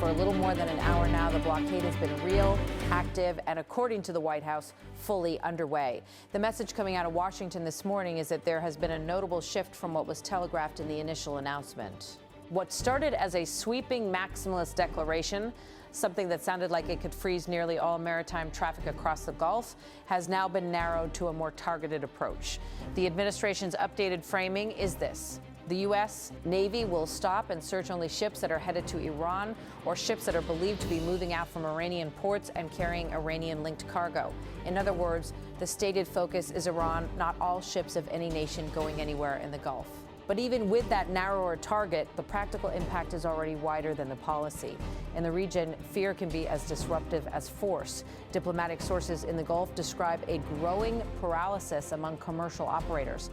For a little more than an hour now, the blockade has been real, active, and according to the White House, fully underway. The message coming out of Washington this morning is that there has been a notable shift from what was telegraphed in the initial announcement. What started as a sweeping maximalist declaration, something that sounded like it could freeze nearly all maritime traffic across the Gulf, has now been narrowed to a more targeted approach. The administration's updated framing is this. The U.S. Navy will stop and search only ships that are headed to Iran or ships that are believed to be moving out from Iranian ports and carrying Iranian-linked cargo. In other words, the stated focus is Iran, not all ships of any nation going anywhere in the Gulf. But even with that narrower target, the practical impact is already wider than the policy. In the region, fear can be as disruptive as force. Diplomatic sources in the Gulf describe a growing paralysis among commercial operators.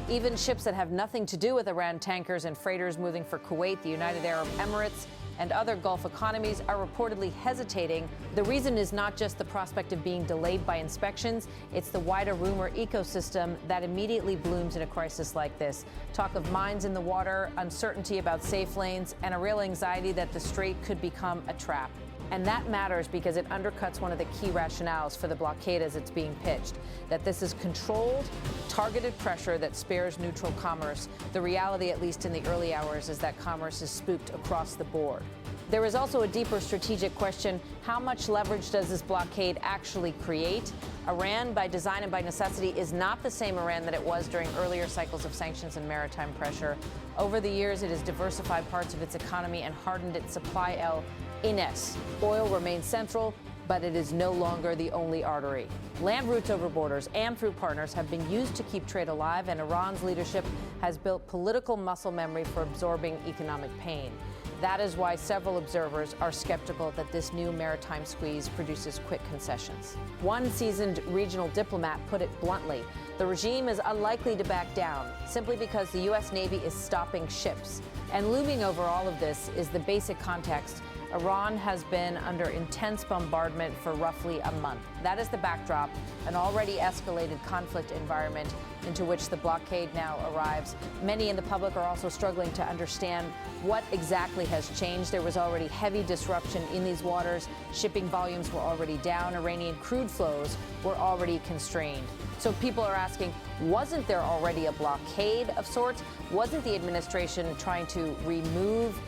Even ships that have nothing to do with Iran tankers and freighters moving for Kuwait, the United Arab Emirates, and other Gulf economies are reportedly hesitating. The reason is not just the prospect of being delayed by inspections, it's the wider rumor ecosystem that immediately blooms in a crisis like this. Talk of mines in the water, uncertainty about safe lanes, and a real anxiety that the strait could become a trap. And that matters because it undercuts one of the key rationales for the blockade as it's being pitched, that this is controlled, targeted pressure that spares neutral commerce. The reality, at least in the early hours, is that commerce is spooked across the board. There is also a deeper strategic question. How much leverage does this blockade actually create? Iran, by design and by necessity, is not the same Iran that it was during earlier cycles of sanctions and maritime pressure. Over the years, it has diversified parts of its economy and hardened its supply Ines. Oil remains central, but it is no longer the only artery. Land routes over borders and through partners have been used to keep trade alive, and Iran's leadership has built political muscle memory for absorbing economic pain. That is why several observers are skeptical that this new maritime squeeze produces quick concessions. One seasoned regional diplomat put it bluntly: the regime is unlikely to back down simply because the U.S. Navy is stopping ships. And looming over all of this is the basic context. Iran has been under intense bombardment for roughly a month. That is the backdrop, an already escalated conflict environment into which the blockade now arrives. Many in the public are also struggling to understand what exactly has changed. There was already heavy disruption in these waters. Shipping volumes were already down. Iranian crude flows were already constrained. So people are asking, wasn't there already a blockade of sorts? Wasn't the administration trying to remove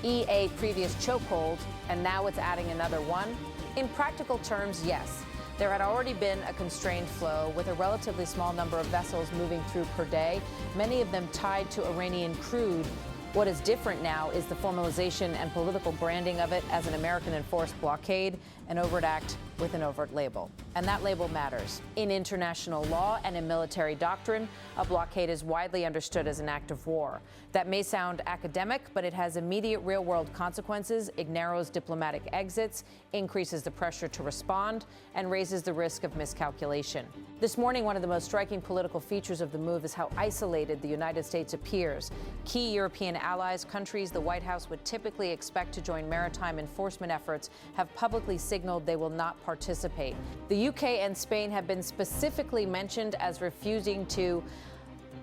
a previous chokehold, and now it's adding another one? In practical terms, yes. There had already been a constrained flow with a relatively small number of vessels moving through per day, many of them tied to Iranian crude. What is different now is the formalization and political branding of it as an American-enforced blockade, an overt act with an overt label. And that label matters. In international law and in military doctrine, a blockade is widely understood as an act of war. That may sound academic, but it has immediate real-world consequences. It narrows diplomatic exits, increases the pressure to respond, and raises the risk of miscalculation. This morning, one of the most striking political features of the move is how isolated the United States appears. Key European allies, countries the White House would typically expect to join maritime enforcement efforts, have publicly signaled they will not participate. The UK and Spain have been specifically mentioned as refusing to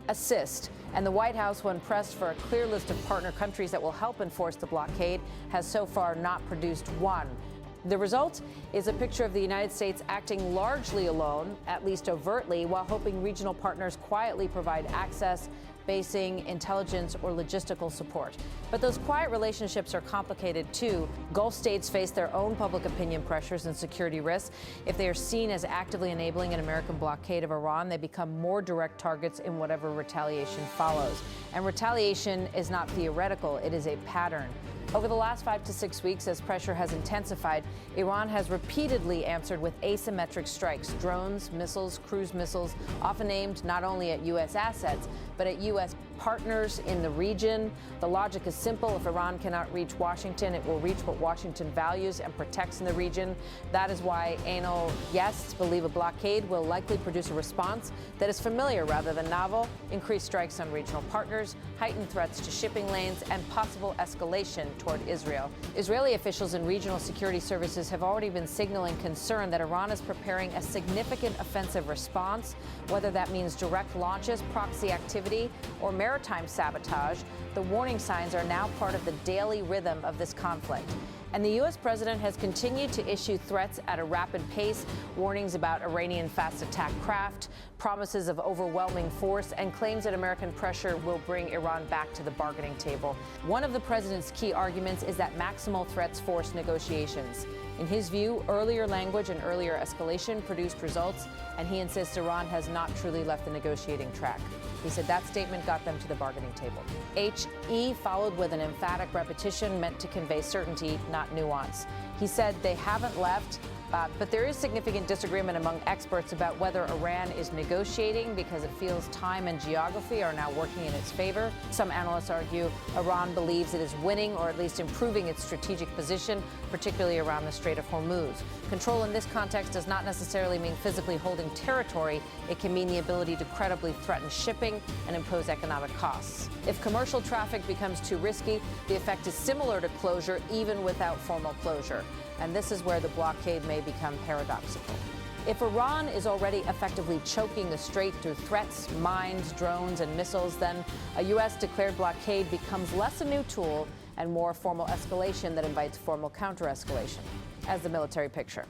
assist, and the White House, when pressed for a clear list of partner countries that will help enforce the blockade, has so far not produced one. The result is a picture of the United States acting largely alone, at least overtly, while hoping regional partners quietly provide access, basing, intelligence, or logistical support. But those quiet relationships are complicated, too. Gulf states face their own public opinion pressures and security risks. If they are seen as actively enabling an American blockade of Iran, they become more direct targets in whatever retaliation follows. And retaliation is not theoretical, it is a pattern. Over the last 5 to 6 weeks, as pressure has intensified, Iran has repeatedly answered with asymmetric strikes, drones, missiles, cruise missiles, often aimed not only at U.S. assets, but at U.S. partners in the region. The logic is simple. If Iran cannot reach Washington, it will reach what Washington values and protects in the region. That is why analysts believe a blockade will likely produce a response that is familiar rather than novel: increased strikes on regional partners, heightened threats to shipping lanes, and possible escalation toward Israel. Israeli officials and regional security services have already been signaling concern that Iran is preparing a significant offensive response, whether that means direct launches, proxy activity, or maritime sabotage, the warning signs are now part of the daily rhythm of this conflict. And the U.S. president has continued to issue threats at a rapid pace, warnings about Iranian fast attack craft, promises of overwhelming force, and claims that American pressure will bring Iran back to the bargaining table. One of the president's key arguments is that maximal threats force negotiations. In his view, earlier language and earlier escalation produced results, and he insists Iran has not truly left the negotiating track. He said that statement got them to the bargaining table. HE followed with an emphatic repetition meant to convey certainty, not nuance. He said they haven't left, but there is significant disagreement among experts about whether Iran is negotiating because it feels time and geography are now working in its favor. Some analysts argue Iran believes it is winning or at least improving its strategic position, particularly around the Strait of Hormuz. Control in this context does not necessarily mean physically holding territory. It can mean the ability to credibly threaten shipping and impose economic costs. If commercial traffic becomes too risky, the effect is similar to closure, even without formal closure. And this is where the blockade may become paradoxical. If Iran is already effectively choking the strait through threats, mines, drones, and missiles, then a U.S. declared blockade becomes less a new tool and more formal escalation that invites formal counter-escalation. As the military picture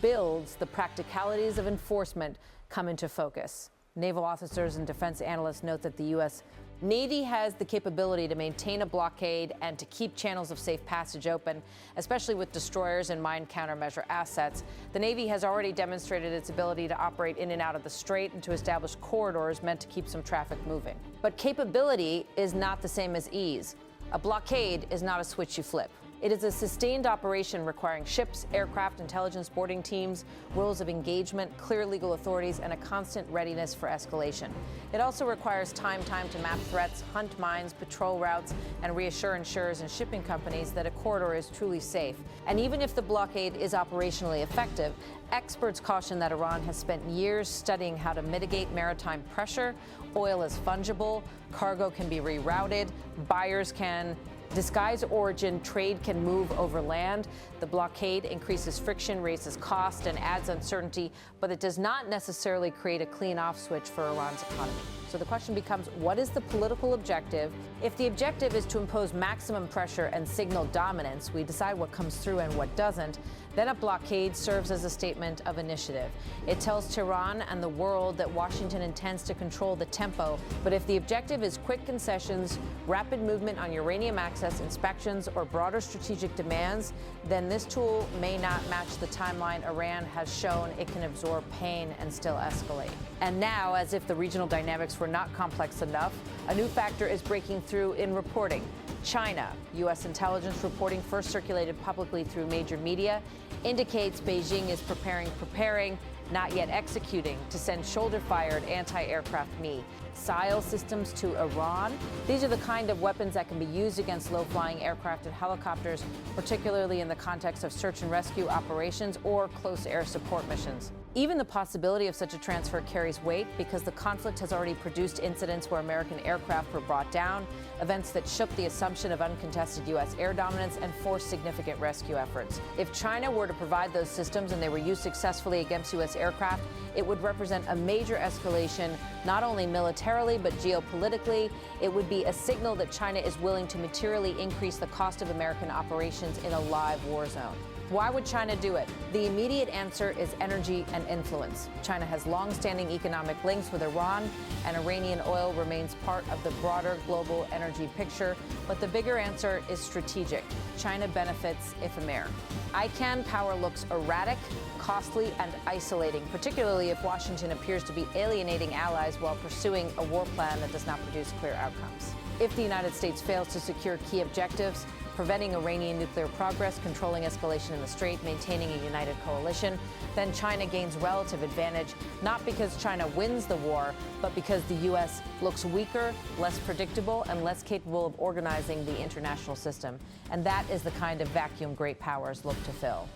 builds, the practicalities of enforcement come into focus. Naval officers and defense analysts note that the U.S. Navy has the capability to maintain a blockade and to keep channels of safe passage open, especially with destroyers and mine countermeasure assets. The Navy has already demonstrated its ability to operate in and out of the strait and to establish corridors meant to keep some traffic moving. But capability is not the same as ease. A blockade is not a switch you flip. It is a sustained operation requiring ships, aircraft, intelligence boarding teams, rules of engagement, clear legal authorities, and a constant readiness for escalation. It also requires time to map threats, hunt mines, patrol routes, and reassure insurers and shipping companies that a corridor is truly safe. And even if the blockade is operationally effective, experts caution that Iran has spent years studying how to mitigate maritime pressure. Oil is fungible, cargo can be rerouted, buyers can disguise origin, trade can move over land. The blockade increases friction, raises cost, and adds uncertainty, but it does not necessarily create a clean-off switch for Iran's economy. So the question becomes, what is the political objective? If the objective is to impose maximum pressure and signal dominance, we decide what comes through and what doesn't, then a blockade serves as a statement of initiative. It tells Tehran and the world that Washington intends to control the tempo. But if the objective is quick concessions, rapid movement on uranium access, inspections, or broader strategic demands, then this tool may not match the timeline Iran has shown it can absorb pain and still escalate. And now, as if the regional dynamics were not complex enough, a new factor is breaking through in reporting. China, U.S. intelligence reporting first circulated publicly through major media, indicates Beijing is preparing, not yet executing, to send shoulder-fired anti-aircraft missile systems to Iran. These are the kind of weapons that can be used against low-flying aircraft and helicopters, particularly in the context of search and rescue operations or close air support missions. Even the possibility of such a transfer carries weight because the conflict has already produced incidents where American aircraft were brought down, events that shook the assumption of uncontested U.S. air dominance and forced significant rescue efforts. If China were to provide those systems and they were used successfully against U.S. aircraft, it would represent a major escalation, not only militarily but geopolitically. It would be a signal that China is willing to materially increase the cost of American operations in a live war zone. Why would China do it? The immediate answer is energy and influence. China has long-standing economic links with Iran, and Iranian oil remains part of the broader global energy picture. But the bigger answer is strategic. China benefits if America. ICAN power looks erratic, costly, and isolating, particularly if Washington appears to be alienating allies while pursuing a war plan that does not produce clear outcomes. If the United States fails to secure key objectives, preventing Iranian nuclear progress, controlling escalation in the strait, maintaining a united coalition, then China gains relative advantage, not because China wins the war, but because the U.S. looks weaker, less predictable, and less capable of organizing the international system. And that is the kind of vacuum great powers look to fill.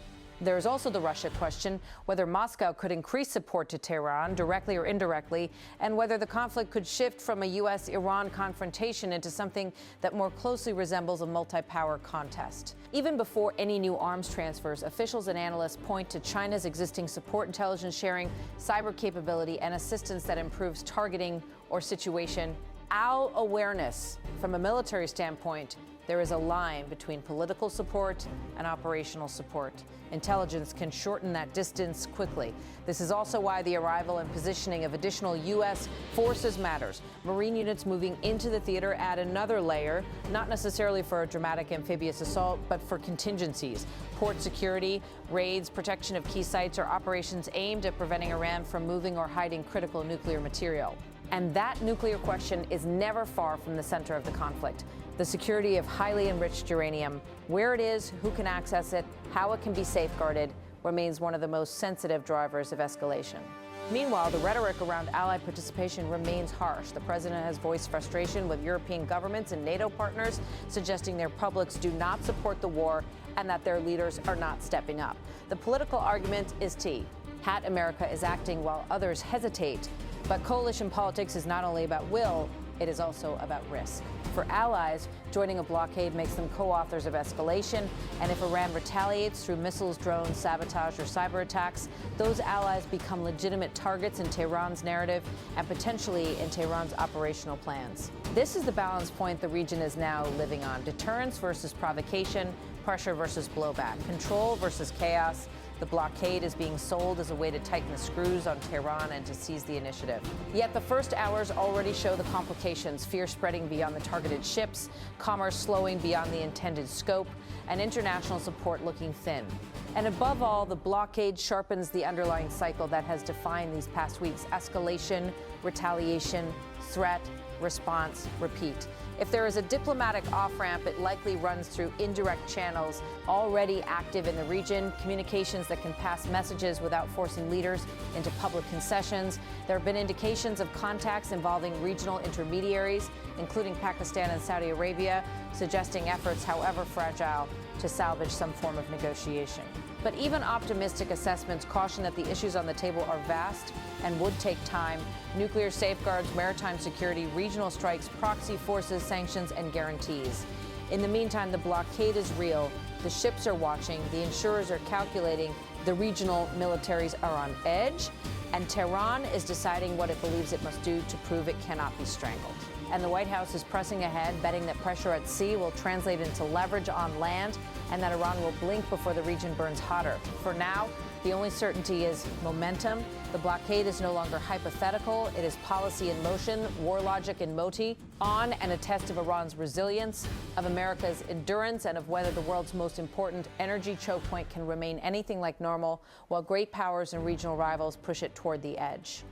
There is also the Russia question, whether Moscow could increase support to Tehran, directly or indirectly, and whether the conflict could shift from a U.S.-Iran confrontation into something that more closely resembles a multi-power contest. Even before any new arms transfers, officials and analysts point to China's existing support intelligence sharing, cyber capability, and assistance that improves targeting or situation our awareness, from a military standpoint, there is a line between political support and operational support. Intelligence can shorten that distance quickly. This is also why the arrival and positioning of additional U.S. forces matters. Marine units moving into the theater add another layer, not necessarily for a dramatic amphibious assault, but for contingencies. Port security, raids, protection of key sites, or operations aimed at preventing Iran from moving or hiding critical nuclear material. And that nuclear question is never far from the center of the conflict. The security of highly enriched uranium, where it is, who can access it, how it can be safeguarded, remains one of the most sensitive drivers of escalation. Meanwhile, the rhetoric around allied participation remains harsh. The president has voiced frustration with European governments and NATO partners, suggesting their publics do not support the war and that their leaders are not stepping up. The political argument is T. Hat America is acting while others hesitate. But coalition politics is not only about will, it is also about risk. For allies, joining a blockade makes them co-authors of escalation, and if Iran retaliates through missiles, drones, sabotage, or cyber attacks, those allies become legitimate targets in Tehran's narrative and potentially in Tehran's operational plans. This is the balance point the region is now living on: deterrence versus provocation, pressure versus blowback, control versus chaos. The blockade is being sold as a way to tighten the screws on Tehran and to seize the initiative. Yet the first hours already show the complications: fear spreading beyond the targeted ships, commerce slowing beyond the intended scope, and international support looking thin. And above all, the blockade sharpens the underlying cycle that has defined these past weeks: escalation, retaliation, threat, response, repeat. If there is a diplomatic off-ramp, it likely runs through indirect channels already active in the region, communications that can pass messages without forcing leaders into public concessions. There have been indications of contacts involving regional intermediaries, including Pakistan and Saudi Arabia, suggesting efforts, however fragile, to salvage some form of negotiation. But even optimistic assessments caution that the issues on the table are vast and would take time: nuclear safeguards, maritime security, regional strikes, proxy forces, sanctions, and guarantees. In the meantime, the blockade is real. The ships are watching. The insurers are calculating. The regional militaries are on edge. And Tehran is deciding what it believes it must do to prove it cannot be strangled. And the White House is pressing ahead, betting that pressure at sea will translate into leverage on land and that Iran will blink before the region burns hotter. For now, the only certainty is momentum. The blockade is no longer hypothetical. It is policy in motion, war logic in moti, on, and a test of Iran's resilience, of America's endurance, and of whether the world's most important energy choke point can remain anything like normal while great powers and regional rivals push it toward the edge.